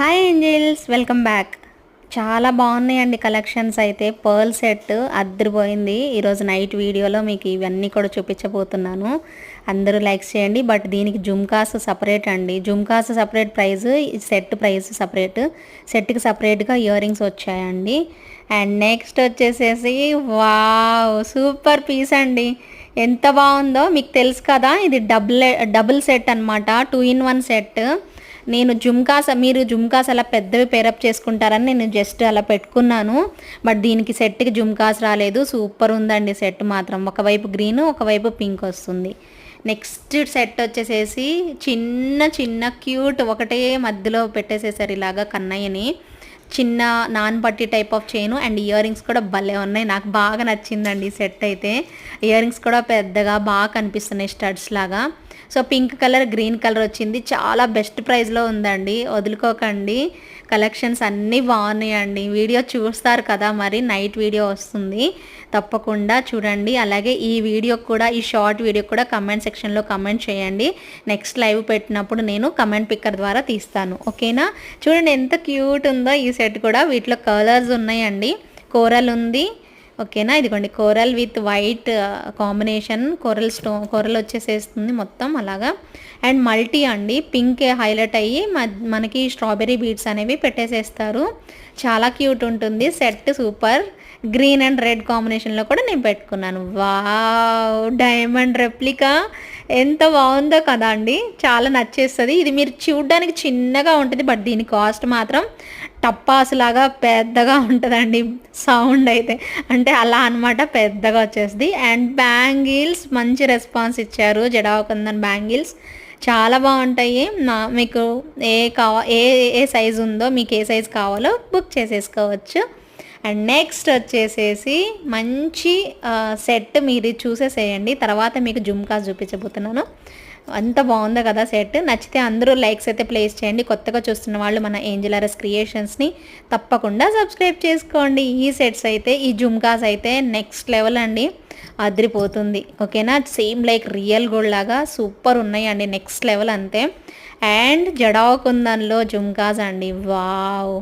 Hi angels, welcome back. చాలా బాగున్నాయండి collections. అయితే పర్ల్ సెట్ అద్దరిపోయింది. ఈరోజు నైట్ వీడియోలో మీకు ఇవన్నీ కూడా చూపించబోతున్నాను. అందరూ లైక్స్ చేయండి. బట్ దీనికి జుమ్కాస్ సపరేట్ అండి. Jhumkas separate price, set price separate. సెట్కి సపరేట్గా ఇయర్ రింగ్స్ వచ్చాయండి. అండ్ నెక్స్ట్ వచ్చేసేసి వావ్, సూపర్ పీస్ అండి. ఎంత బాగుందో మీకు తెలుసు కదా, ఇది డబుల్ సెట్ అనమాట. 2 in 1 సెట్. నేను మీరు జుమ్కాస్ అలా పెద్దవి పేరప్ చేసుకుంటారని నేను జస్ట్ అలా పెట్టుకున్నాను. బట్ దీనికి సెట్కి జుమ్కాస్ రాలేదు. సూపర్ ఉందండి సెట్ మాత్రం. ఒకవైపు గ్రీన్, ఒకవైపు పింక్ వస్తుంది. నెక్స్ట్ సెట్ వచ్చేసేసి చిన్న చిన్న క్యూట్ ఒకటే మధ్యలో పెట్టేసేసారు ఇలాగా కన్నయ్యని. చిన్న నాన్ పట్టి type of chain and ear rings కూడా భలే ఉన్నాయి. నాకు బాగా నచ్చిందండి ఈ సెట్ అయితే. ఇయర్ రింగ్స్ కూడా పెద్దగా బాగా కనిపిస్తున్నాయి, స్టడ్స్ లాగా. So pink colour, green colour వచ్చింది. చాలా బెస్ట్ ప్రైస్లో ఉందండి, వదులుకోకండి. కలెక్షన్స్ అన్నీ బాగున్నాయండి. వీడియో చూస్తారు కదా, మరి నైట్ వీడియో వస్తుంది, తప్పకుండా చూడండి. అలాగే ఈ వీడియో కూడా, ఈ షార్ట్ వీడియో కూడా కమెంట్ సెక్షన్లో కమెంట్ చేయండి. నెక్స్ట్ లైవ్ పెట్టినప్పుడు నేను కమెంట్ పిక్కర్ ద్వారా తీస్తాను, ఓకేనా? చూడండి ఎంత క్యూట్ ఉందో ఈ సెట్ కూడా. వీటిలో కలర్స్ ఉన్నాయండి. కోరల్ ఉంది, ఓకేనా? ఇదిగోండి coral with white combination. Coral వచ్చేసేస్తుంది మొత్తం అలాగా. అండ్ మల్టీ అండి, పింక్ హైలైట్ అయ్యి మనకి స్ట్రాబెర్రీ బీడ్స్ అనేవి పెట్టేసేస్తారు. చాలా క్యూట్ ఉంటుంది set, super. Green and red కాంబినేషన్లో కూడా నేను పెట్టుకున్నాను. వావ్, డైమండ్ రెప్లికా ఎంత బాగుందో కదా అండి. చాలా నచ్చేస్తుంది. ఇది మీరు చూడడానికి చిన్నగా ఉంటుంది, బట్ దీని కాస్ట్ మాత్రం టప్పాసులాగా పెద్దగా ఉంటుందండి. సౌండ్ అయితే అంటే అలా అనమాట, పెద్దగా వచ్చేస్తుంది. అండ్ బ్యాంగిల్స్ మంచి రెస్పాన్స్ ఇచ్చారు. జడాకుందన్ బ్యాంగిల్స్ చాలా బాగుంటాయి. మీకు ఏ సైజు ఉందో, మీకు ఏ సైజు కావాలో బుక్ చేసేసుకోవచ్చు. అండ్ నెక్స్ట్ వచ్చేసేసి మంచి సెట్ మీరు చూసేసేయండి. తర్వాత మీకు జుమ్కాస్ చూపించబోతున్నాను. అంత బాగుందో కదా సెట్. నచ్చితే అందరూ లైక్స్ అయితే ప్లేస్ చేయండి. కొత్తగా చూస్తున్న వాళ్ళు మన ఏంజెల్ ఆర్ఎస్ క్రియేషన్స్ని తప్పకుండా సబ్స్క్రైబ్ చేసుకోండి. ఈ సెట్స్ అయితే, ఈ జుమ్కాస్ అయితే నెక్స్ట్ లెవెల్ అండి, అదిరిపోతుంది, ఓకేనా? సేమ్ లైక్ రియల్ గోల్డ్ లాగా సూపర్ ఉన్నాయండి, నెక్స్ట్ లెవెల్ అంతే. అండ్ జడాకుందన్లో జుమ్కాస్ అండి, వావ్.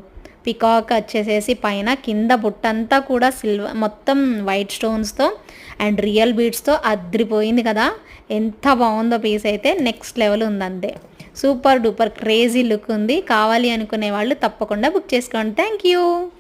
పికాక్ వచ్చేసేసి పైన, కింద బుట్టంతా కూడా సిల్వర్, మొత్తం వైట్ స్టోన్స్తో అండ్ రియల్ బీడ్స్తో అద్రిపోయింది కదా. ఎంత బాగుందో పీస్ అయితే, నెక్స్ట్ లెవెల్ ఉందంతే. సూపర్ డూపర్ క్రేజీ లుక్ ఉంది. కావాలి అనుకునే వాళ్ళు తప్పకుండా బుక్ చేసుకోండి. Thank you.